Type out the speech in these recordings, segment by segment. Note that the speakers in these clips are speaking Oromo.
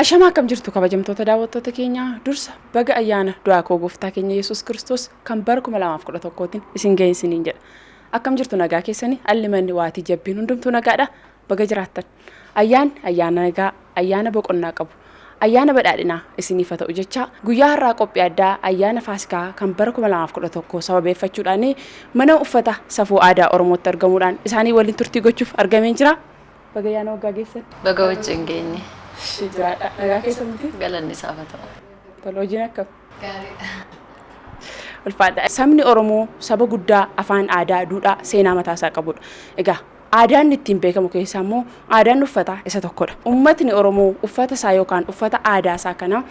Ashamaa akkam jirtu kabajamtoota daawwattoota keenya dursa baga ayyaana du'aa koo gooftaa keenya Yesuus Kiristoos kan bara 2011tiin isin geessiniin jedha. Akkam jirtu nagaa keessanii allimanni waatii jabbiin hundumtuu nagaadha baga jiraattan. Ayyaana nagaa, ayyaana boqonnaa qabu, ayyaana badhaadhinaa isiniif ta'u jecha guyyaa har'aa qophii addaa ayyaana Faasikaa kan bara 2011 sababeeffachuudhaan mana uffata safuu aadaa Oromootti argamuudhaan isaanii waliin turtii gochuuf argameen jira. Baga ayyaana waggaa geessan. Baga wajjin geenye. Shijiraadha. Nagaa keessatti Galanni saafata. toloo hojiin akkam. Gaarii. Ulfaadha. Sabni Oromoo saba guddaa afaan aadaa, duudhaa, seenaa mataasaa qabudha. Egaa aadaan ittiin beekamu keessaa immoo aadaan uffataa isa tokkodha. Uummatni Oromoo uffata isaa yookaan uffata aadaa isaa kana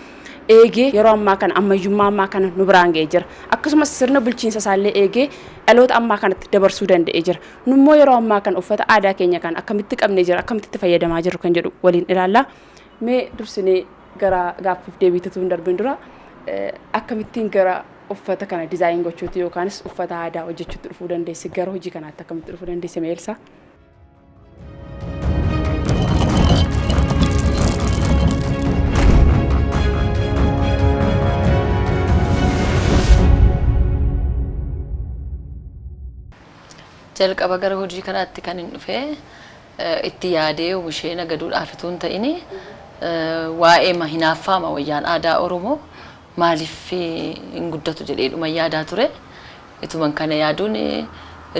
eegee yeroo ammaa kana ammayyummaa ammaa kana nu biraan ga'ee jira. Akkasumas sirna bulchiinsa isaallee eegee dhaloota ammaa kanatti dabarsuu danda'ee jira. Nummoo yeroo ammaa kana uffata aadaa keenya kan akkamitti qabnee jira, akkamitti itti fayyadamaa jiru kan jedhu waliin ilaalla. Mee dursinee gara gaaffiif deebiitutu hin darbin dura akkamittiin gara uffata kana dizaayin gochuuti yookaanis uffata aadaa hojjechuutti dhufuu dandeessi, gara hojii kanaatti akkamitti dhufuu dandeessi Meelsaa? Jalqaba gara hojii kanaatti kan hin dhufe itti yaadee oomishee nagaduudhaaf utuu hin ta'in waa'ee hinaaffaa wayyaan aadaa Oromoo maaliif hin guddatu jedhee dhuma yaadaa ture. Ituman kana yaaduun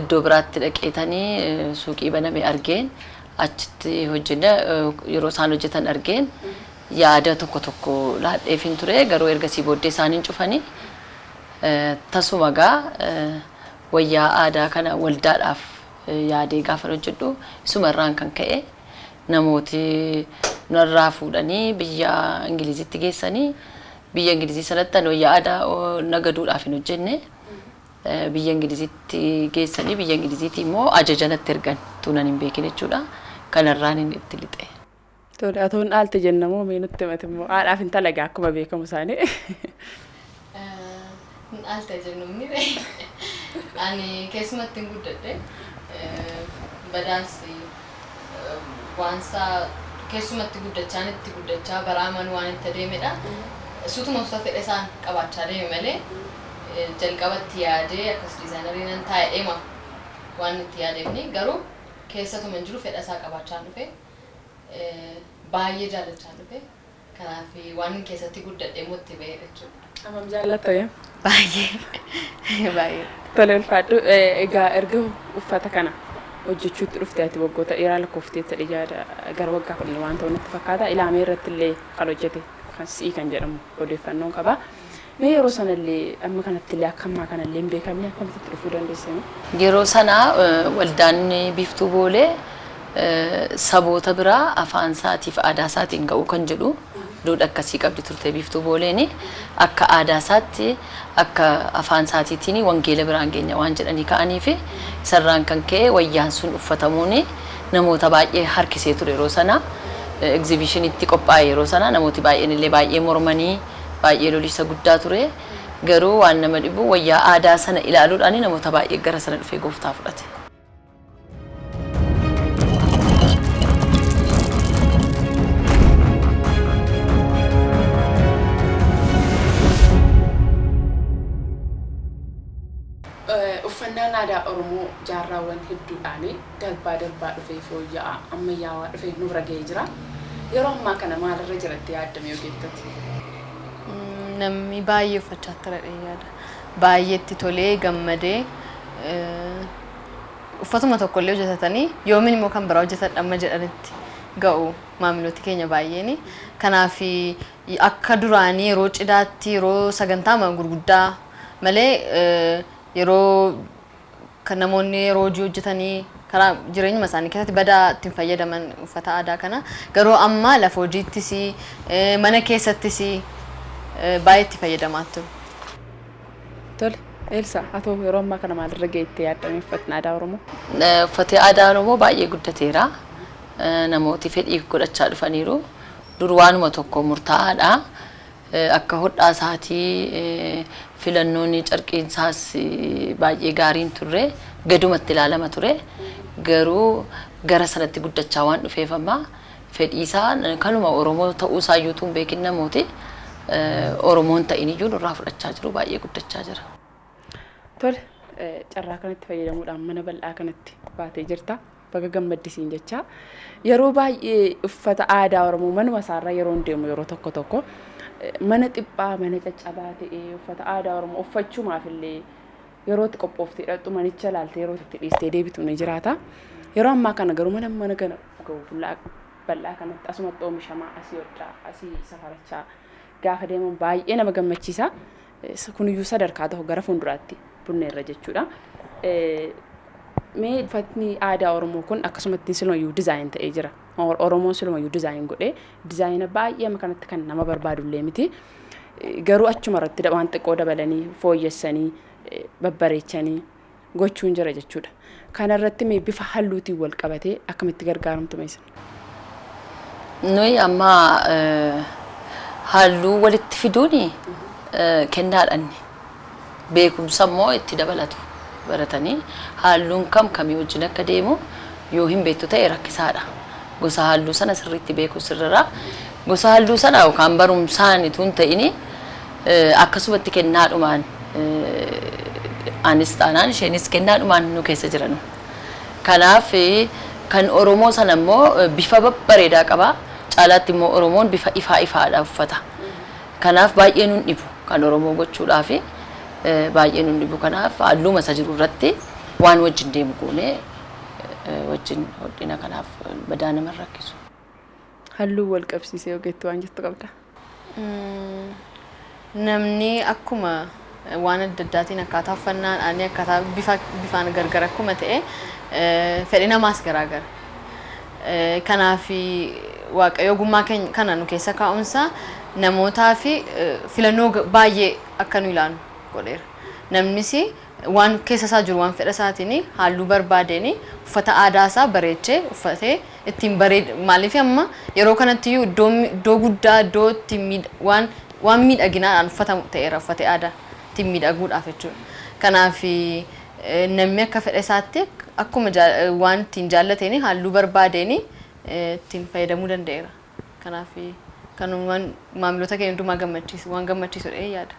iddoo biraatti dhaqeetanii suuqii baname argeen achitti hojjenna yeroo isaan hojjetan argeen yaada tokko laadheef hin ture. Garuu ergasii booddee isaaniin cufanii tasuma gaa wayyaa aadaa kana waldaadhaaf yaadee gaafa hojjedhu isumarraan kan ka'e namooti narraa fuudhanii biyya Ingilizitti geessanii biyya Ingilizii sanatti wayyaa aadaa nagaduudhaaf hin hojjenne biyya Ingilizitti geessanii biyya Ingiliziitii immoo ajajanatti ergan tuunan hin beekin jechuudha. Kanarraan inni itti lixe. Tole atoon dhaalte jennamoo mee nutti himate immoo haadhaaf hin talagaa akkuma beekamu isaanii. Dhaalte jennuun ani keessumatti hin guddadhe badaansi waansa keessumatti guddachaa baraaman waan itti adeemedha. Sutuma uffata fedhe isaan qabaachaa deeme malee jalqabatti yaadee akkas diizaayinariin nan taa'e deema waan itti yaadeefni garuu keessatuma jiru fedha isaa qabaachaa dhufe baay'ee jaallachaa dhufe kanaaf waan keessatti guddadhe immoo itti ba'e jechuudha. Amam jaallatta yaa? Baay'ee. Tole ulfaadhu. Egaa erga uffata kana hojjechuutti dhuftee ati waggoota dheeraa lakkoofteetti dhiyaada gara waggaa kudhanii waan ta'u natti fakkaata. Ilaamee irratti illee kan hojjete kan si'ii kan jedhamu odeeffannoon qaba. Mee yeroo sanallee amma kanatti illee akka ammaa kanallee hin beekamne akkamitti dhufuu dandeessanii? Yeroo sana waldaan biiftuu boolee saboota biraa afaan isaatiif aadaa isaatiin ga'uu kan jedhu duudha akkasii qabdi turte biiftuu booleeni akka aadaa isaatti akka afaan isaatiitiin wangeela biraan geenya waan jedhanii ka'anii fi isarraan kan ka'e wayyaan sun uffatamuun namoota baay'ee harkisee ture yeroo sana egzibishinitti qophaa'e yeroo sana namooti baay'een illee baay'ee mormanii baay'ee lolisa guddaa ture. Garuu waan nama dhibu wayyaa aadaa sana ilaaluudhaan namoota baay'ee gara sana dhufee gooftaa fudhate. Uffannaan aadaa Oromoo jaarraawwan hedduudhaan darbaa dhufee fooyya'aa ammayyaawaa dhufee nu bira ga'ee jira. Yeroo ammaa kana maalirra jiratti yaaddame ogeettoti? Namni baay'ee uffachaa ture yaada. Baay'eetti tolee gammadee uffatuma tokkollee hojjetatanii yoomiin immoo kan biraa hojjetan amma jedhanitti ga'u maamilooti keenya baay'eeni. Kanaaf akka duraanii yeroo cidhaatti yeroo sagantaa gurguddaa malee yeroo kan namoonni yeroo hojii hojjetanii karaa jireenya isaanii keessatti badaa ittiin fayyadaman uffata aadaa kana garuu amma lafa hojiittis mana keessattis baay'ee itti fayyadamaa jiru. Tole Elsa atoo yeroo ammaa kana maalirra ga'eetti yaaddame uffatni aadaa Oromoo? Uffati aadaa Oromoo baay'ee guddateera. Namooti fedhii godhachaa dhufaniiru. Dur waanuma tokko murtaa'aadha. Akka hodhaa isaatii filannoon carqiinsaas baay'ee gaariin turre gadumatti ilaalama ture. Garuu gara sanatti guddachaa waan dhufeef amma fedhiisaan kanuma Oromoo ta'uu isaayyuutuun beekin namooti Oromoon ta'in iyyuu nurraa fudhachaa jiru baay'ee guddachaa jira. Tole carraa kanatti fayyadamuudhaan mana bal'aa kanatti baatee jirta. Baga gammaddisiin jecha yeroo baay'ee uffata aadaa Oromoo manuma isaarra yeroo deemu yeroo tokko mana xiphaa mana caccabaa ta'ee uffata aadaa Oromoo uffachuumaaf illee yeroo itti qophooftee dhaqxu manicha ilaaltee yeroo itti dhiistee deebitu ni jiraata. Yeroo ammaa kana garuu mana kana ga'u bal'aa kanatti asumatti oomishamaa asii hodhaa asii safarachaa gaafa deeman baay'ee nama gammachiisa. Kuniyyuu sadarkaa tokko gara fuulduraatti bunneerra jechuudha. Mee uffatni aadaa Oromoo kun akkasumatti silumayyuu dizaayin ta'ee jira. Oromoon silumayyuu dizaayin godhee dizaayina baay'ee kanatti kan nama barbaadullee miti. Garuu achuma irratti waan xiqqoo dabalanii fooyyessanii babbareechanii gochuun jira jechuudha. Kana irratti mee bifa halluutiin wal qabatee akkamitti gargaaramtu meeshaa? Nuyi amma halluu walitti fiduuni kennaadhaan beekumsa immoo itti dabalatu baratanii halluun kamii wajjin akka deemu yoo hin beektu ta'e rakkisaadha. Gosa halluu sana sirriitti beekuu sirriidha. Gosa halluu sana yookaan barumsaan itoo ta'ini akkasumatti kennaadhumaan anis taanaan isheenis kennaadhumaan nu keessa jiran. Kanaaf kan Oromoo sana immoo bifa babbareedaa qaba. Caalaatti immoo Oromoon bifa ifaadha uffata. Kanaaf baay'ee nun dhibu kan Oromoo gochuudhaaf baay'ee nun dhibu. Kanaaf halluu masa jiru irratti waan wajjin deemu goonee wajjin hodhina kanaaf badaa nama rakkisu. Halluu wal qabsiisee ogeettu waan jettu qabda. Namni akkuma waan adda addaatiin akkaataa uffannaan ani akkaataa bifaan gargar akkuma ta'e fedhii namaas garaagara. Kanaaf Waaqayyo ogummaa kana nu keessa kaa'umsa namootaa fi filannoo baay'ee akka nu ilaallu godheera. Namnis waan keessa isaa jiru waan fedha isaatiin halluu barbaadeen uffata aadaa isaa bareechee uffatee ittiin bareed maaliif amma yeroo kanatti iddoo guddaa iddoo ittiin waan miidhaginaadhaan uffatamu ta'eera uffate aadaa ittiin miidhaguudhaaf jechuudha. Kanaaf namni akka fedha isaatti akkuma waan ittiin jaallateen halluu barbaadeen ittiin fayyadamuu danda'eera. Kanaaf kan maamiltoota keenya hundumaa gammachiisu waan gammachiisudha yaada.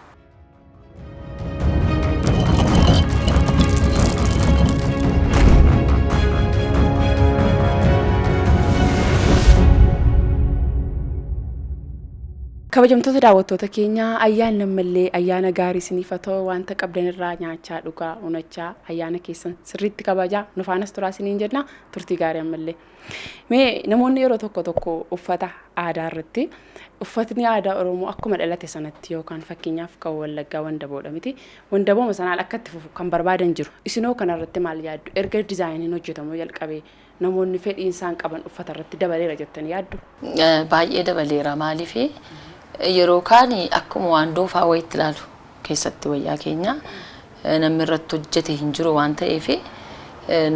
Kabajamtoota daawwattoota keenya ayyaana ammallee ayyaana gaarii isiniif ta'u wanta qabdan irraa nyaachaa dhugaa unachaa ayyaana keessan sirriitti kabajaa nu faanas turaa isiniin jenna turtii gaarii ammallee. Mee namoonni yeroo tokko uffata aadaa irratti uffatni aadaa Oromoo akkuma dhalate sanatti yookaan fakkeenyaaf kan Wallaggaa Wandaboodha miti. Wandabooma sanaan akka itti fufu kan barbaadan jiru. Isinoo kana irratti maal yaaddu? Erga dizaayiniin hojjetamuu jalqabee namoonni fedhiin isaan qaban uffata irratti dabaleera jettanii yaaddu? Baay'ee dabaleera maaliif yeroo kaan akkuma waan doofaa wayitti ilaalu keessatti wayyaa keenya namni irratti hojjete hin jiru waan ta'eef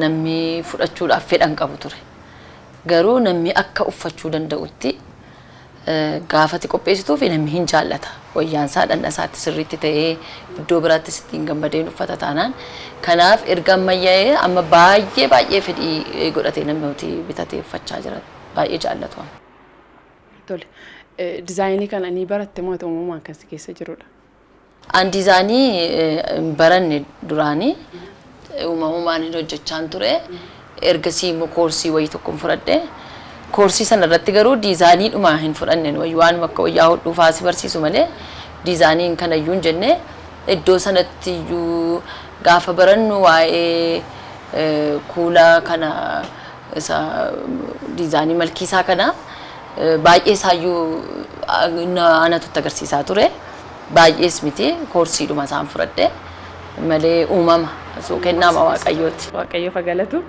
namni fudhachuudhaaf fedhan qabu ture. Garuu namni akka uffachuu danda'utti gaafati qopheessituu fi namni hin jaallata. Wayyaan isaa dhandhasaatti sirriitti ta'ee iddoo biraattis ittiin gammadeen uffata taanaan. Kanaaf erga ammayyaa'ee amma baay'ee fedhii godhatee namni bitatee uffachaa jira. Baay'ee jaallatu. Tole. Dizaayinii kana ni baratte moo uumamaan kan si keessa jirudha? An dizaayinii baranne duraanii uumamaan hojjechaan ture. Ergasii immoo koorsii wayii tokkoon fudhadhe. Koorsii sana irratti garuu dizaayinii dhuma hin fudhanne waan akka wayyaa hodhuu faasii barsiisu malee dizaayiniin kana iyyuu hin jenne iddoo sanatti iyyuu gaafa barannu waa'ee kuula kana isa dizaayinii malkiisaa kana baay'ee isaayyuu anatu agarsiisaa ture. Baay'ees miti koorsiidhuma isaan fudhadhe malee uumama kennaama Waaqayyooti. Waaqayyoof galatu.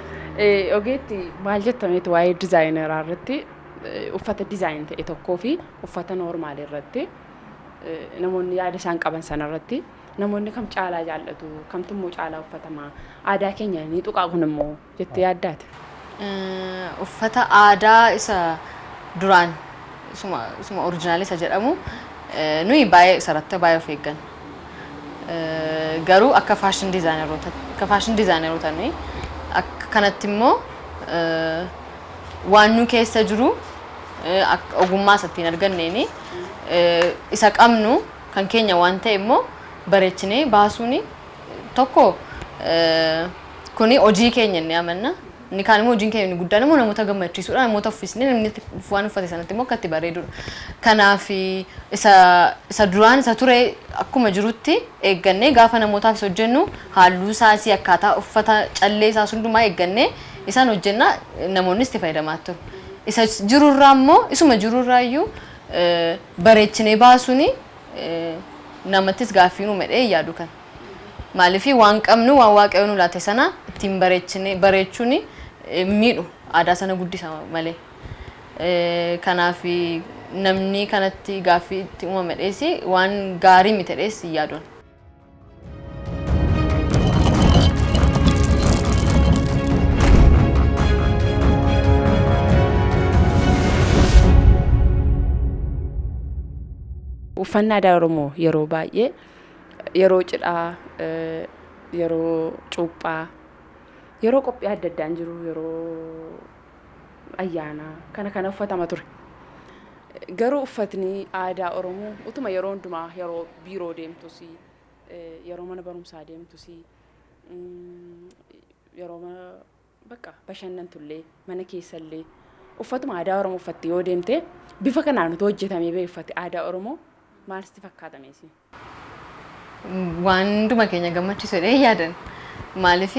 Ogeetti maal jettameetu waa'ee dizaayineraa irratti uffata dizaayin ta'e tokkoo fi uffata noormaal irratti namoonni yaada isaan qaban sana irratti namoonni kam caalaa jaallatu kamtu immoo caalaa uffatamaa aadaa keenya ni tuqaa kun immoo jettee yaaddaate? Uffata aadaa isa duraan isuma oriijinaal isa jedhamu nuyi baay'ee isarratti baay'ee of eeggan. Garuu akka faashin dizaayineroota nuyi akka kanatti immoo waan nu keessa jiru ogummaa isattiin arganneeni isa qabnu kan keenya waan ta'e immoo bareechinee baasuuni tokko kuni hojii keenya inni amanna inni kaan immoo hojiin keenya inni guddaan immoo namoota gammachiisuudha namoota uffisnee namni waan uffate sanatti immoo akka itti bareedudha kanaaf isa duraan isa ture akkuma jirutti eeggannee gaafa namootaaf isa hojjennu halluu isaas akkaataa uffata callee isaas hundumaa eeggannee isaan hojjenna namoonnis itti fayyadamaa turu isa jirurraa immoo isuma jirurraa iyyuu bareechinee baasuuni namattis gaaffii nu medhee yaadu kan maaliif waan qabnu waan waaqayyoon nu laate sana ittiin bareechuun miidhu aadaa sana guddisa malee kanaaf namni kanatti gaaffii itti uumame dheesi waan gaarii miti dheesi yaaduun. Uffannaa aadaa Oromoo yeroo baay'ee yeroo cidhaa yeroo cuuphaa yeroo qophii adda addaan jiru yeroo ayyaanaa kana uffatama ture. Garuu uffatni aadaa Oromoo utuma yeroo hundumaa yeroo biiroo deemtus yeroo mana barumsaa deemtus yeroo bakka bashannantullee mana keessallee uffatuma aadaa Oromoo uffatte yoo deemte bifa kanaan utuu hojjetamee ba'e uffati aadaa Oromoo maal sitti fakkaata meesii? Waan hunduma keenya gammachiisudha yaadan maaliif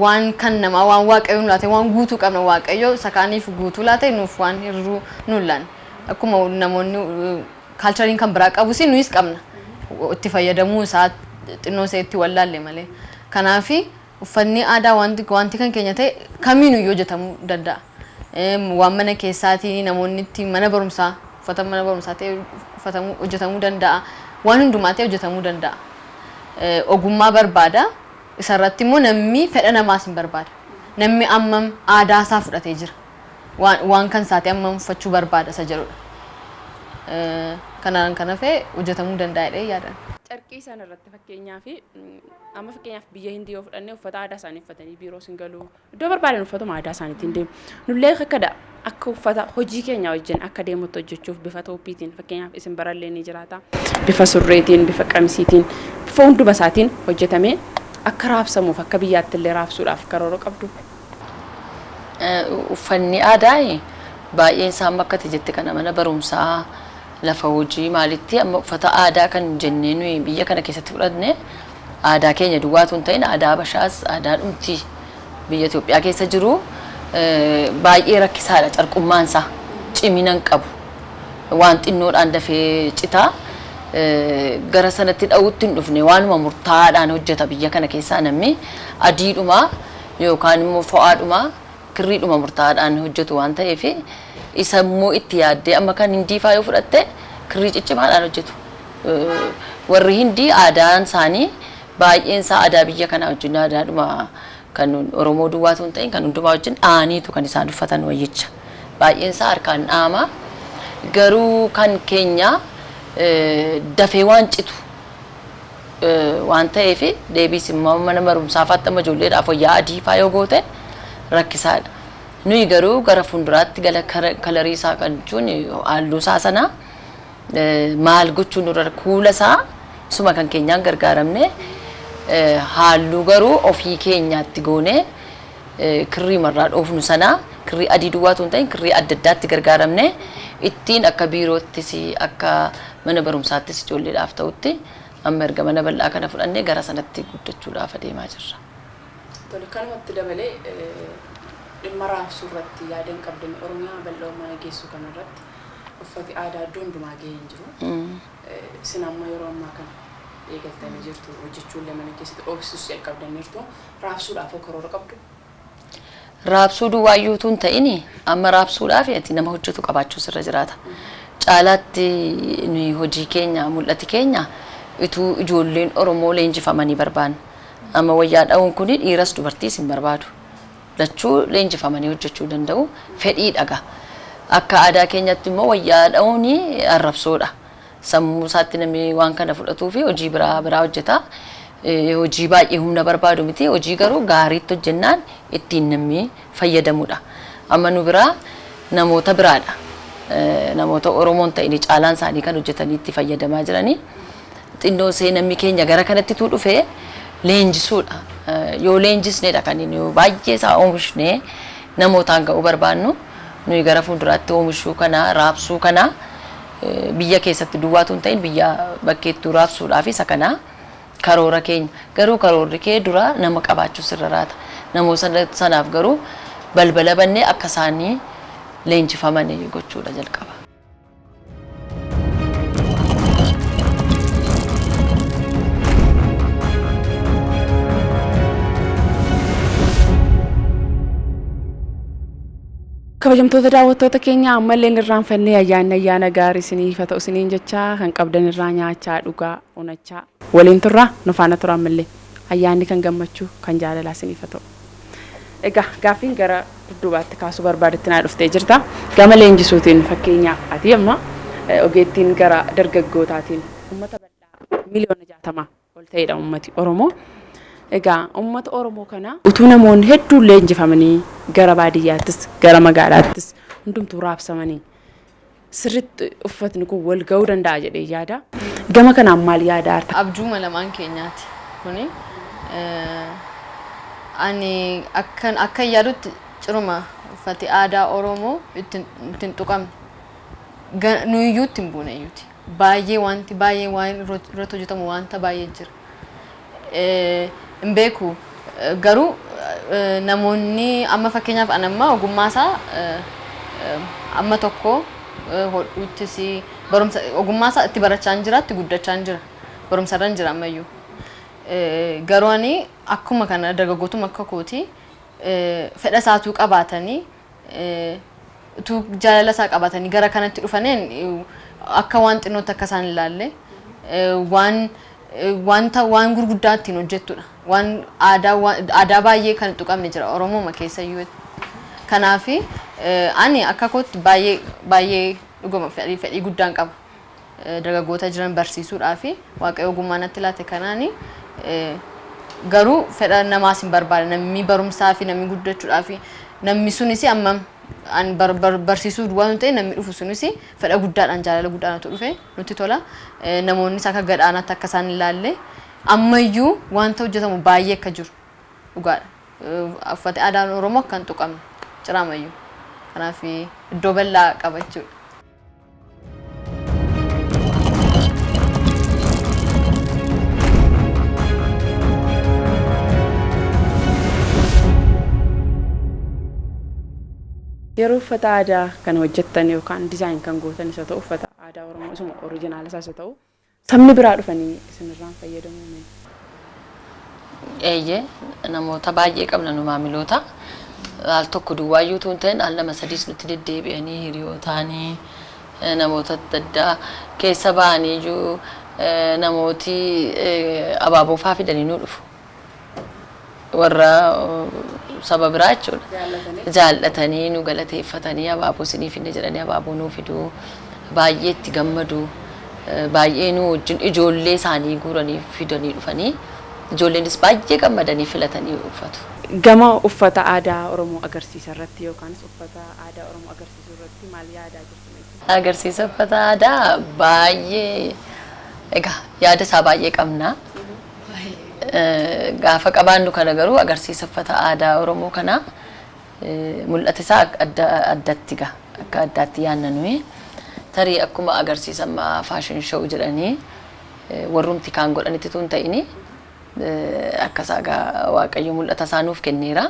waan kan nama waan waaqayyoon laate waan guutuu qabna waaqayyo sakaaniif guutuu laate nuuf waan hirruu nullaan akkuma namoonni kaalchariin kan biraa qabu si nuus qabna itti fayyadamuu isaa xinnoo seetti wallaalle malee kanaaf uffanni aadaa wanti kan keenya ta'e kamiinuu hojjetamuu danda'a waan mana keessaatiin namoonni itti mana barumsaa uffata mana barumsaa ta'e hojjetamuu danda'a waan hundumaa ta'e hojjetamuu danda'a ogummaa barbaada isarratti immoo namni fedha namaas hin barbaada namni ammam aadaa isaa fudhatee jira waan kan isaati ammam uffachuu barbaada isa jedhudha kanaan kana fee hojjetamuu danda'edha yaadan. Carqii isaan irratti fakkeenyaaf amma fakkeenyaaf biyya Hindii yoo fudhannee uffata aadaa isaanii uffatanii biiroo sin galuu iddoo barbaadan uffatuma aadaa isaaniitiin deemu nullee akka uffata hojii keenya wajjin akka deemutti hojjechuuf bifa tooppiitiin fakkeenyaaf isin barallee ni jiraata bifa surreetiin bifa qamisiitiin bifa hunduma isaatiin hojjetamee akka raabsamuuf akka biyyaatti illee raabsuudhaaf karoora qabdu. Uffanni aadaa baay'een isaa akka jette kana mana barumsaa lafa hojii maalitti amma uffata aadaa kan jennee nuyi biyya kana keessatti fudhanne aadaa keenya duwwaatu hin ta'in aadaa Habashaas aadaa dhumti biyya Itoophiyaa keessa jiru baay'ee rakkisaadha carqummaan isaa cimina qabu waan xinnoodhaan dafee citaa gara sanatti dha'uutti hin dhufne waanuma murtaa'aadhaan hojjeta biyya kana keessaa namni adiidhuma yookaan immoo fo'aadhuma kirriidhuma murtaa'aadhaan hojjetu waan ta'eef isa immoo itti yaaddee amma kan Hindii faa yoo fudhatte kirrii ciccimaadhaan hojjetu. Warri Hindii aadaan isaanii baay'een isaa aadaa biyya kanaa wajjin aadaadhuma kan Oromoo duwwaatu hin ta'in kan hundumaa wajjin dhaaniitu kan isaan uffatan wayyicha. Baay'een isaa harkaan dhaama garuu kan keenya dafee waan citu waan ta'eef deebiis immoo mana barumsaa fa'aatti amma ijoolleedhaaf wayyaa adii faa yoo goote rakkisaadha. Nuyi garuu gara fuulduraatti gala kalarii isaa kan jechuun halluu isaa sana maal gochuun nurra kuula isaa suma kan keenyaan gargaaramne halluu garuu ofii keenyaatti goonee kirrii marraa dhoofnu sana kirrii adii duwwaatu hin ta'in kirrii adda addaatti gargaaramne ittiin akka biiroottis akka mana barumsaattis ijoolleedhaaf ta'utti amma erga mana bal'aa kana fudhannee gara sanatti guddachuudhaaf adeemaa jirra. Tole kanumatti dabalee dhimma raabsuu irratti yaadan qabdan Oromiyaa bal'oo mana geessu kanarratti uffati aadaa iddoo hundumaa gahee hin jiru. Isin amma yeroo ammaa kana eegaltanii jirtu hojjechuullee mana keessatti oomishus jalqabdaniirtu raabsuudhaaf karoora qabdu. Raabsuu duwwaayyuutu hin ta'in amma raabsuudhaaf nama hojjetu qabaachuu sirra jiraata. Caalaatti nuyi hojii keenya mul'ati keenya ituu ijoolleen Oromoo leenjifamanii barbaanna. Amma wayyaa dha'uun kun dhiiras dubartiis hin barbaadu. Lachuu leenjifamanii hojjechuu danda'u fedhii dhaga. Akka aadaa keenyatti immoo wayyaa dha'uun arrabsoodha. Sammuu isaatti namni waan kana fudhatuu fi hojii biraa hojjeta. Hojii baay'ee humna barbaadu miti. Hojii garuu gaariitti hojjennaan ittiin namni fayyadamudha. Amma nu biraa namoota biraadha. Namoota Oromoon ta'anii caalaan isaanii kan hojjetanii itti fayyadamaa jiranii. Xinnoo seenamni keenya gara kanatti tuu dhufee leenjisuudha. Yoo leenjisneedha kan inni baay'ee isaa oomishne namootaan ga'uu barbaannu nuyi gara fuulduraatti oomishuu kana raabsuu kana biyya keessatti duwwaatu hin ta'in biyya bakkeettuu raabsuudhaaf isa kana karoora keenya garuu karoorri kee dura nama qabaachuu sirra raata. Namoota sanaaf garuu balbala bannee akka isaanii leenjifaman gochuudha jalqaba. kabajamtoota daawwattoota keenya ammallee irraanfannee ayyaana gaarii isiniif haa ta'u isiniin jechaa kan qabdan irraa nyaachaa dhugaa onachaa waliin turraa nu faana turaa ammallee ayyaanni kan gammachuu kan jaalalaa isiniif haa ta'u. Egaa gaaffiin gara dudduubaatti kaasuu barbaadetti naa dhuftee jirta. Gama leenjisuutiin fakkeenyaaf ati amma ogeettiin gara dargaggootaatiin uummata bal'aa miliyoona 60 ol ta'edha uummati Oromoo. Egaa uummata Oromoo kana utuu namoonni hedduun leenjifamanii gara baadiyyaattis gara magaalaattis hundumtuu raabsamanii sirriitti uffatni kun wal ga'uu danda'a jedhee yaada. Gama kanaan maal yaada harta? Abjuuma lamaan keenyaati kuni. Ani akka yaadutti ciruma uffati aadaa Oromoo ittiin tuqamne nuyiyyuu ittiin buuneyyuuti. Baay'ee waan irratti hojjetamu wanta baay'ee jira. Mbeeku garuu namoonni amma fakkeenyaaf anamma ogummaasaa amma tokko hodhuuttis barumsa ogummaasaa itti barachaa jira itti guddachaa jira barumsarra jira ammayyuu garuu ani akkuma kana dargaggootuma akka kooti fedha isaatuu qabaatanii utuu jaalala isaa qabaatanii gara kanatti dhufaneen akka waan xinnootti akka isaan ilaalle waan gurguddaa ittiin hojjettudha. Waan aadaa baay'ee kan tuqamne jira Oromoo keessa iyyuu. Kanaaf ani akka kootti baay'ee dhuguma fedhii guddaan qaba. Dargaggoota jiran barsiisuudhaaf waaqayyo ogummaa natti laate kanaani garuu fedha namaas hin barbaade namni barumsaa fi namni guddachuudhaaf namni sunis amma an barsiisuu waan ta'e namni dhufu sunis fedha guddaadhaan jaalala guddaadhaan dhufe nutti tola. Namoonnis akka gadhaanaatti akka isaan ilaalle ammayyuu wanta hojjetamu baay'ee akka jiru dhugaadha. Uffati aadaan Oromoo akka hin tuqamne ciraamayyuu. Kanaaf iddoo bal'aa qaba jechuudha. Yeroo uffata aadaa kan hojjettan yookaan dizaayin kan gootan isa ta'u uffata aadaa Oromoo isuma oriijinaal isa ta'u sabni biraa dhufanii isinirraan fayyadamuu. Eeyyee namoota baay'ee qabna nu maamiloota al tokko duwwaayyuu tuun ta'in al nama sadiis nutti deddeebi'anii hiriyootaanii namoota adda keessa ba'anii iyyuu namooti abaaboo fa'aa fidanii nu dhufu. Warra sababa biraa jechuudha. Jaallatanii nu galateeffatanii abaaboo sinii finne jedhanii abaaboo nuu fiduu baay'ee itti gammadu baay'ee nu wajjin ijoollee isaanii guuranii fidanii dhufanii ijoolleenis baay'ee gammadanii filatanii uffatu. Gama uffata aadaa Oromoo agarsiisa irratti yookaanis uffata aadaa Oromoo agarsiisuu irratti maal yaadaa jirtu? Agarsiisa uffata aadaa baay'ee egaa yaada isaa baay'ee qabna. Gaafa qabaannu kana garuu agarsiisa uffata aadaa Oromoo kana mul'ata isaa addatti gaa akka addaatti yaanna nuyi tarii akkuma agarsiisa faashin show jedhanii warrumti kaan godhanitti tun ta'ini akkasaa gaa waaqayyo mul'ata isaa nuuf kenneera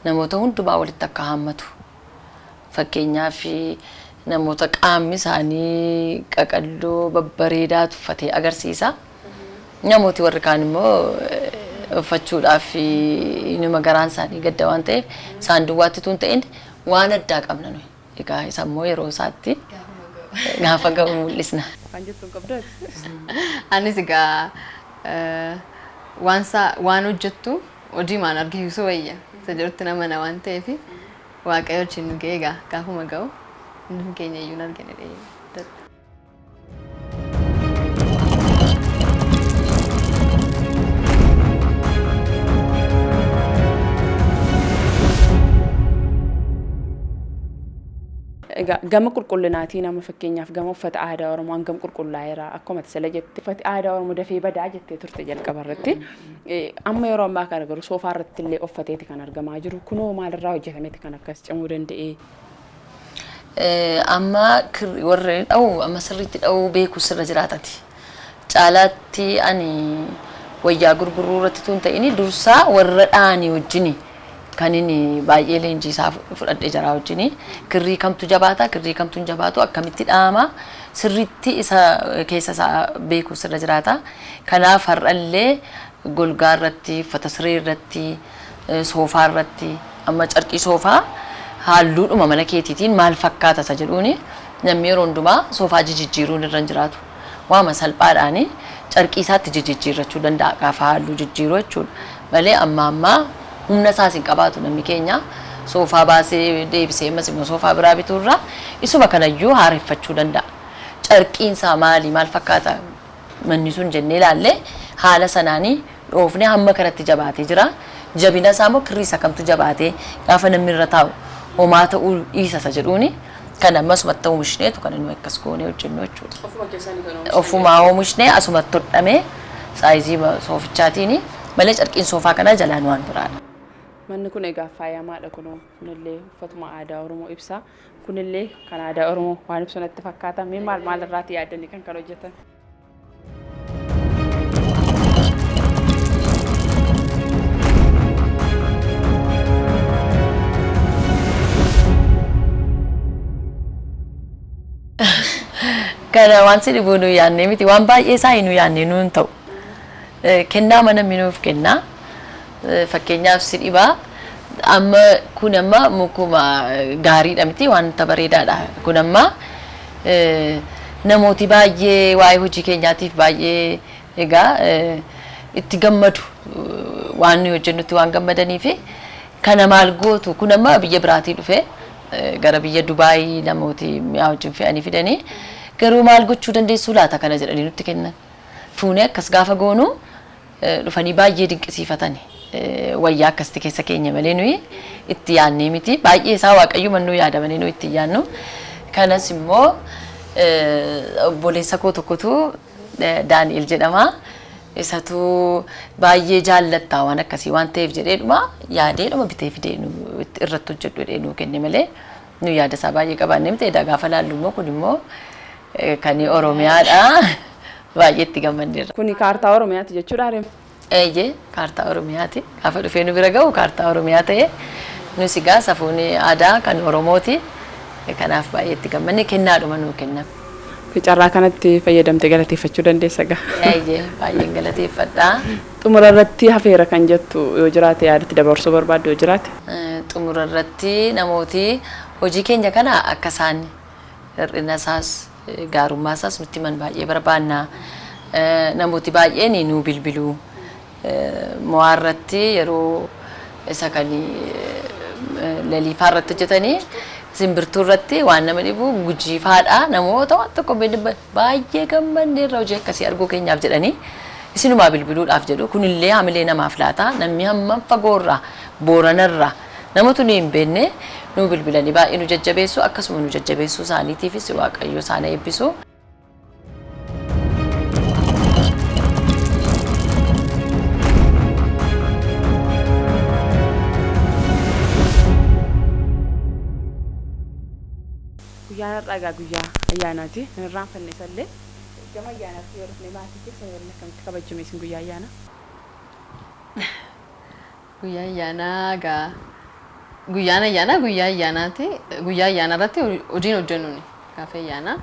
namoota hundumaa walitti akka haammatu fakkeenyaaf namoota qaamni isaanii qaqalloo babbareedaatu uffatee agarsiisa. Namooti warri kaan immoo uffachuudhaaf inuma garaan isaanii gadda waan ta'eef isaan duwwaatti tun ta'in waan addaa qabna nuyi. Egaa isa immoo yeroo isaatti gaafa ga'u mul'isna. Waan jettuun qabdu? Anis egaa waan hojjettu hojii maan argisiisuu wayya. Isa jirutti nama na waan ta'eef waaqayyo wajjin nu ga'e egaa gaafuma ga'u hundi keenya iyyuu argine. gama qulqullinaatiin amma fakkeenyaaf gama uffata aadaa Oromoo hangam qulqullaa'eera akkuma tasala jettee uffati aadaa Oromoo dafee badaa jettee turte jalqaba irratti amma yeroo ammaa kana garuu soofaa irratti illee uffateeti kan argamaa jiru kunoo maalirraa hojjetameeti kan akkas cimuu danda'e. Amma warreen amma sirriitti dha'uu beeku sirra jiraatati. Caalaatti ani wayyaa gurguruu irratti tun ta'ini dursaa warra dhaanii wajjini. Kan inni baay'ee leenjii isaa fudhadhee jira wajjini kirrii kamtu jabaata kirrii kamtu jabaatu akkamitti dhaama sirriitti isa keessa isaa beeku sirra jiraata kanaaf har'allee golgaa irratti uffata siree irratti soofaa irratti amma carqii soofaa halluudhuma mana keetiitiin maal fakkaata isa jedhuuni namni yeroo hundumaa soofaa jijjiiruun irra jiraatu waama salphaadhaani carqii isaatti jijjiirrachuu danda'a gaafa halluu jijjiiruu jechuudha malee amma humna isaasin qabaatu namni keenya soofaa baasee deebisee ammas immoo soofaa biraa bituurra isuma kanayyuu haareffachuu danda'a. Carqiin isaa maal fakkaata manni sun jennee ilaalle haala sanaanii dhoofne hamma kanatti jabaatee jira. Jabina isaa immoo kirrii isaa kamtu jabaatee gaafa namni irra taa'u homaa ta'uu dhiisa jedhuuni kan ammasumatti oomishneetu kan inni akkas goonee hojjennu jechuudha. Ofumaa oomishnee asumatti hodhamee saayizii soofichaatiini malee carqiin soofaa kana jalaan waan biraadha. Manni kun egaa faayamaadha kunillee uffatuma aadaa Oromoo ibsa. Kunillee kan aadaa Oromoo waan ibsu natti fakkaata. Mee maal irraati yaadanii kan hojjetan? Kana waan si dhibuu nu yaadnee miti waan baay'ee isaa nu yaadnee nuun ta'u. Kennaa mana minuuf kennaa. Fakkeenyaaf si dhibaa amma kun amma mukuma gaariidha miti wanta bareedaadha kun amma namooti baay'ee waa'ee hojii keenyaatiif baay'ee egaa itti gammadu waan nuyi hojjennutti waan gammadaniif kana maal gootu kun amma biyya biraatii dhufe gara biyya Dubaayii namooti mi'a wajjin fe'anii fidanii garuu maal gochuu dandeessuu laata kana jedhanii nutti kennan fuunee akkas gaafa goonu dhufanii baay'ee dinqisiifatani. Wayyaa akkasitti keessa keenya malee nuyi itti yaadnee miti baay'ee isaa waaqayyo mannuu yaadamanii nuyi itti yaadnu kanas immoo obboleessa koo tokkotu Daani'el jedhama isatu baay'ee jaallattaa waan akkasii waan ta'eef jedheedhuma yaadeedhuma bitee fidee irratti hojjedhu jedhee nuu kenne malee nu yaada isaa baay'ee qabaannee miti edaa gaafa laallu immoo kun immoo kan Oromiyaadha baay'ee itti gammanneerra. Kuni kaartaa Oromiyaati jechuudha reema. Eeyyee kaartaa Oromiyaati gaafa dhufee nu bira ga'u kaartaa Oromiyaa ta'e nus egaa safuun aadaa kan Oromooti kanaaf baay'ee itti gammanne kennaadhuma nuu kennan. Carraa kanatti fayyadamtee galateeffachuu dandeessa gaa. Eeyyee baay'een galateeffadha. Xumura irratti hafeera kan jettu yoo jiraate yaadatti dabarsuu barbaaddu yoo jiraate. Xumura irratti namooti hojii keenya kana akka isaan hir'ina isaas gaarummaa isaas nutti himan baay'ee barbaanna. Namooti baay'een nuu bilbiluu. Mo'aa irratti yeroo isa kan laliifaa irratti hojjetanii simbirtuu irratti waan nama dhibu gujiifaadha namoota waan tokko baay'ee gammanneerra hojii akkasii arguu keenyaaf jedhanii isinumaa bilbiluudhaaf jedhu kunillee hamilee namaaf laata namni hammam fagoorraa booranarraa namatu nu hin beekne nu bilbilanii baay'ee nu jajjabeessu akkasuma nu jajjabeessuu isaaniitiifis waaqayyo isaan eebbisu. Guyyaa dhagaa guyyaa ayyaanaati. Irraan fannisallee gama ayyaanaatti yoo dhufne maatii keessa waliin akkamitti kabajjame isin guyyaa ayyaanaa? Guyyaa ayyaanaa gaa guyyaa ayyaanaati. Guyyaa ayyaanaa irratti hojiin hojjennuuni gaafa ayyaanaa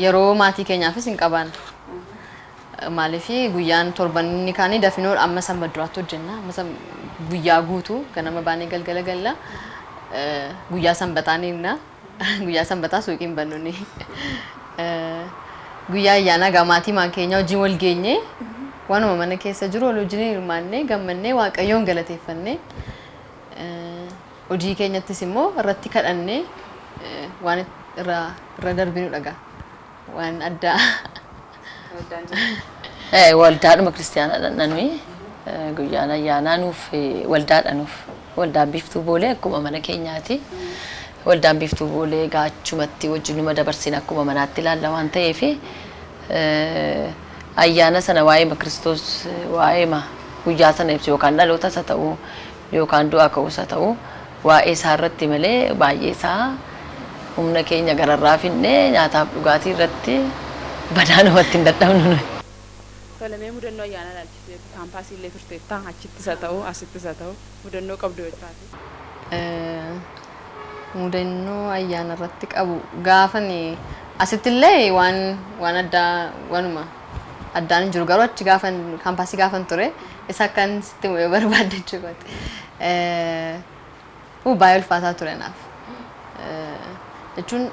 yeroo maatii keenyaafis hin qaban. Maaliif guyyaan torbanni kaanii dafinoodha amma sanbata duraatti hojjenna. Amma guyyaa guutuu ganama baanee galgala galla. Guyyaa sanbataaniinna guyyaa sanbataa suuqiin bannuuni guyyaa ayyaanaa gaa maatii maan keenya wajjin wal geenye waanuma mana keessa jiru wal wajjin hirmaannee gammannee waaqayyoon galateeffannee hojii keenyattis immoo irratti kadhannee waan irra darbinu dhagaa waan addaa waldaadhuma kiristaanaa nuyi guyyaan ayyaanaa nuuf waldaadha nuuf waldaan biftuu boolee akkuma mana keenyaati waldaan biiftuu boolee gaachumatti wajjinuma dabarsine akkuma manaatti ilaalla waan ta'eef ayyaana sana waa'ee Kiristoos waa'ee guyyaa sana ibsu yookaan dhaloota isa ta'u yookaan du'aa ka'uu isa ta'u waa'ee isaa irratti malee baay'ee isaa humna keenya gararraa finnee nyaataaf dhugaatii irratti badaa namatti hin dadhabnu. Tolemee mudannoo ayyaana ilaalchitee kaampaasii illee turteetta achittis haa ta'u asittis haa ta'u mudannoo qabdu jechaati. Mudannoo ayyaana irratti qabu gaafani asittillee waan addaa waanuma addaan hin jiru garuu achi gaafan kaampaasii gaafan ture isa kan sitti barbaadde jechuudha. Baay'ee ulfaataa ture naaf. Jechuun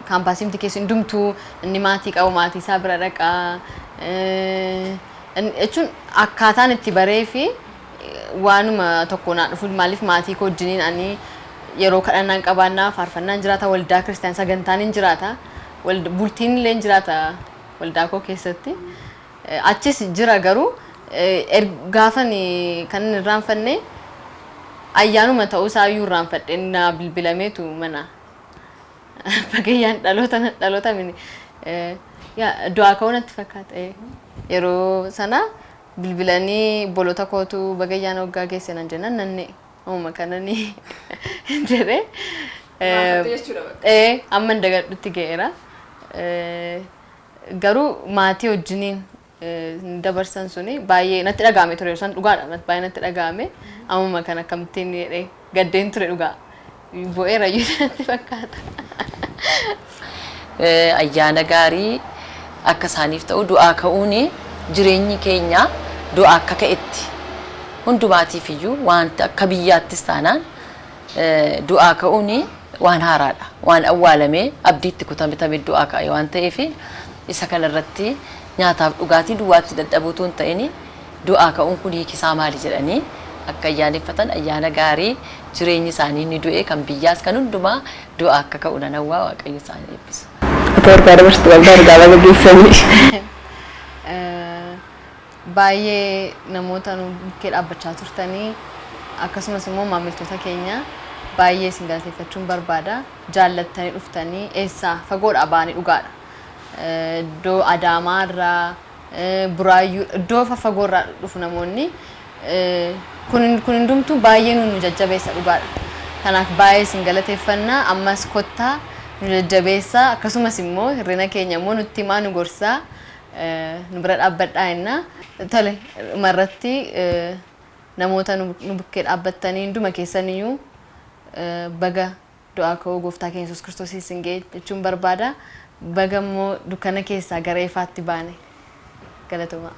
kaampaasii miti keessa hundumtuu inni maatii qabu maatii isaa bira dhaqaa. Jechuun akkaataan itti baree fi waanuma tokko naa dhufu maaliif maatii koo wajjiniin ani yeroo kadhannaan qabaannaa faarfannaan jiraata waldaa kiristaanaa sagantaan hin jiraata bultiin illee hin jiraata waldaa koo keessatti achis jira garuu gaafan kan hin irraanfanne ayyaanuma ta'uu isaa iyyuu irraanfadhe na bilbilameetu mana bagayyaan dhaloota mini du'aa ka'uu natti fakkaata yeroo sana bilbilanii bolota kootu bagayyaan hoggaa geesse nan jennan nanne amma kananii jedhe amma dagadhutti ga'eera garuu maatii wajjiniin dabarsan suni baay'ee natti dhaga'ame ture san dhugaadha baay'ee natti dhaga'ame amma kan akkamittiin jedhee gaddeen ture dhugaa bo'eera iyyuu natti fakkaata. Ayyaana gaarii akka isaaniif ta'u du'aa ka'uuni jireenyi keenya du'aa akka ka'etti hundumaatiif iyyuu wanta akka biyyaattis taanaan du'aa ka'uuni waan haaraadha waan awwaalamee abdiitti kutamee du'aa ka'e waan ta'eef isa kanarratti nyaataaf dhugaatii duwwaatti dadhabuutu hin ta'in du'aa ka'uun kun hiikisaa maali jedhanii akka ayyaaneffatan ayyaana gaarii jireenyi isaanii ni du'e kan biyyaas kan hundumaa du'aa akka ka'u nan hawwaa waaqayyo isaanii eebbisu. Barbaada barsiistu barbaada gaafa gaggeessanii. Baay'ee namoota nu bukkee dhaabbachaa turtanii akkasumas immoo maamiltoota keenya baay'ee isin galateeffachuun barbaada jaallattanii dhuftanii eessaa fagoodhaa ba'anii dhugaadha. Iddoo Adaamaa irraa Buraayyuu iddoo fagoo irraa dhufu namoonni kun hundumtuu baay'ee nu jajjabeessa dhugaadha. Kanaaf baay'ee isin galateeffannaa ammas kottaa nu jajjabeessaa akkasumas immoo hirrina keenya immoo nutti himaa nu gorsaa nu bira dhaabbadhaa jennaa. Tole marratti namoota nu bukkee dhaabbattanii hunduma keessaniyyuu baga du'aa ka'uu gooftaa keenya Yesuus Kiristoos isin ga'e jechuun barbaada. Baga immoo dukkana keessaa gara ifaatti baane galatoomaa.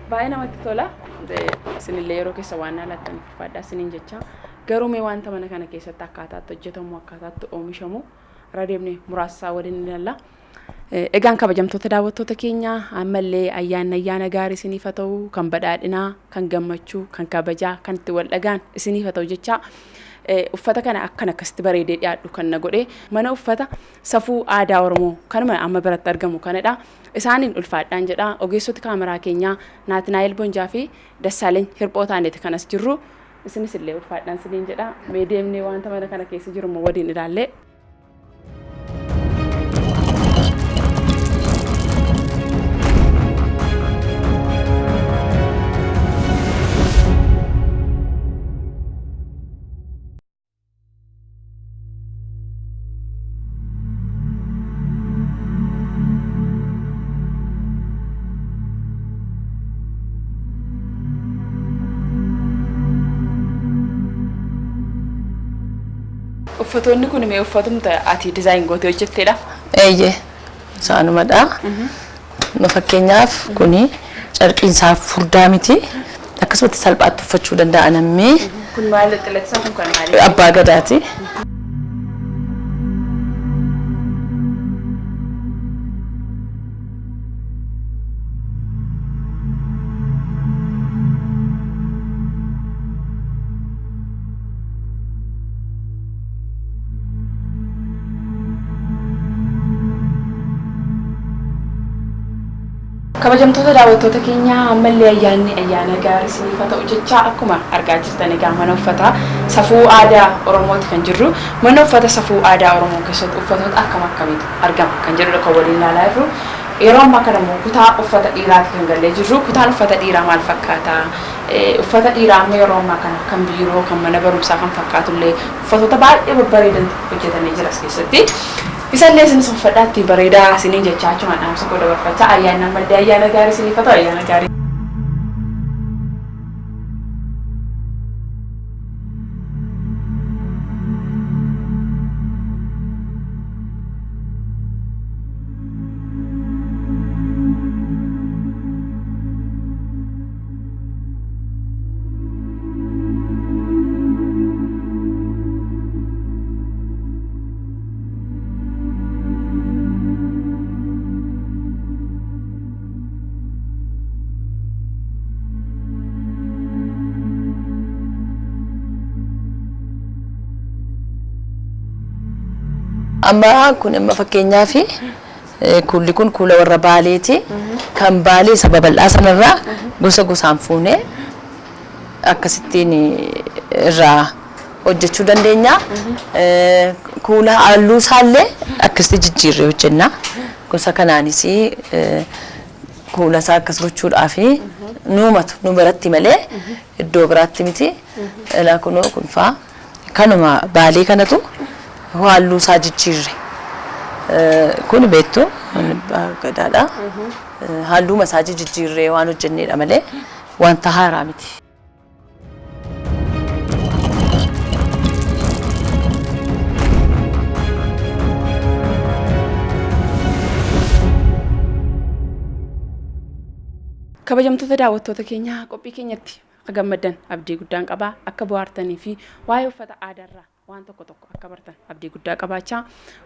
Baay'ee namatti tola. Isinillee yeroo keessa waan alaattanii farfaadhaa isiniin jecha garuu mee wanta mana kana keessatti akkaataatti hojjetamu akkaataatti oomishamu irra deemnee muraasa waliin ilaalla. Egaan kabajamtoota daawwattoota keenya ammallee ayyaana gaarii isiniif haa ta'u kan badhaadhinaa kan gammachuu kan kabajaa kan itti wal dhagaan isiniif haa ta'u jecha uffata kana akkasitti bareedee dhiyaadhu kan na godhe mana uffata safuu aadaa Oromoo kanuma amma biratti argamu kanadha. Isaaniin ulfaadhaan jedha ogeessota kaameraa keenyaa Naatinaayil Bonjaa fi Dassaaleny Hirphootaaniiti kanas jirru isinis illee ulfaadhaan isiniin jedha mee deemnee wanta mana kana keessa jiru waliin ilaallee. Uffatoonni kun mee uffatumta ati design gootee hojjetteedha? Eeyyee isaanumadha. No fakkeenyaaf kuni carqiin isaa furdaa miti. Akkasumatti salphaatti uffachuu danda'a namni. Kun maal xilletsaa kun kan maali? Abbaa Gadaati. kabajamtoota daawwattoota keenya ammallee ayyaana gaarii isiniif haa ta'u jecha akkuma argaa jirtan egaa mana uffataa safuu aadaa Oromooti kan jirru. Mana uffata safuu aadaa Oromoo keessatti uffatoota akkamiitu argama kan jedhudha kan waliin ilaalaa jirru. Yeroo ammaa kana immoo kutaa uffata dhiiraatti kan gallee jirru. Kutaan uffata dhiiraa maal fakkaata? Uffata dhiiraa amma yeroo ammaa kana kan biiroo kan mana barumsaa kan fakkaatullee uffatoota baay'ee babbareedan hojjetamee jira as keessatti. Isallee isinis uffadhaatti bareedaa isiniin jechaa achuma dhaamsa koo dabarfachaa ayyaana ammallee ayyaana gaarii isiniif haa ta'u ayyaana gaarii. Amma kun amma fakkeenyaaf kulli kun kuula warra baaleeti kan baalee sababal'aa sanarraa gosa gosaan fuunee akkasittiin irraa hojjechuu dandeenya. Kuula halluu isaallee akkasitti jijjiirree hojjenna. Gosa kanaanis kuula isaa akkas gochuudhaaf nu biratti malee iddoo biraatti miti. Ilaa kunoo kun faa kanuma baalee kanatu halluu isaa jijjiirre. Kun beektu gadaadha. Halluu masaajii jijjiirree waan hojjenneedha malee wanta haaraa miti. Kabajamtoota daawwattoota keenya qophii keenyatti gammaddan abdii guddaan qabaa akka bohaartanii fi waa'ee uffata aadaarraa waan tokko akka bartan abdii guddaa qabaachaa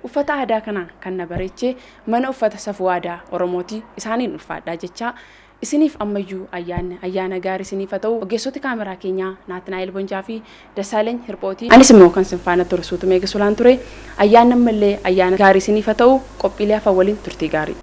uffata aadaa kana kan na bareechee mana uffata safuu aadaa Oromooti isaaniin ulfaadhaa jechaa isiniif ammayyuu ayyaana gaarii isiniif haa ta'u ogeessoti kaameraa keenyaa Naatnaayil Bonjaa fi Dassaaleny Hirphootii anis immoo kan sinfaana tursuutu meeqasulaan ture ayyaana ammallee ayyaana gaarii isiniif haa ta'u qophiilee hafan waliin turtii gaarii.